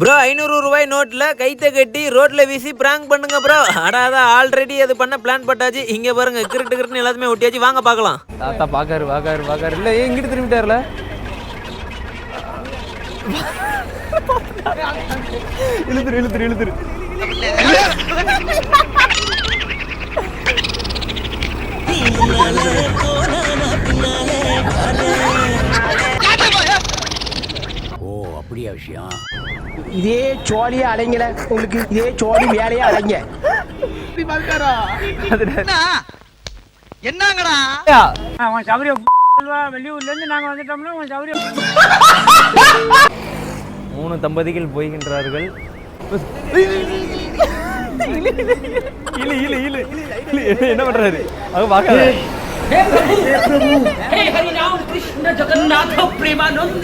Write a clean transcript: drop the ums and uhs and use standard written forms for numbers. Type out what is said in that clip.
Bro 500 ரூபாய் நோட்ல கைத்த கட்டி ரோட்ல வீசி பிராங்க் பண்ணுங்க ப்ரோ. அடாதான் ஆல்ரெடி அது பண்ண பிளான் பட்டாச்சு. இங்க பாருங்க கிரிட்டு கிரிட்டுன்னு எல்லாத்தையுமே ஒட்டியாச்சு. வாங்க பார்க்கலாம். தாத்தா பாக்காரு இல்ல இங்கிட்டு திரும்பிட்டார்ல. இழுத்துரு ஓ அப்படியா விஷயம். இதே சோழியே அலைங்கல உங்களுக்கு, இதே சோழி வேலையே அலைங்க. என்னங்கடா அவன் சௌரியம் வெளியூர்ல இருந்து நாங்க வந்துட்டோம்னா அவன் சௌரியம். 3 தம்பதிகள் போய்கின்றார்கள். என்ன பண்றாரு அவங்க பாக்காத. हे हरि राम कृष्ण जगन्नाथ प्रेमानंद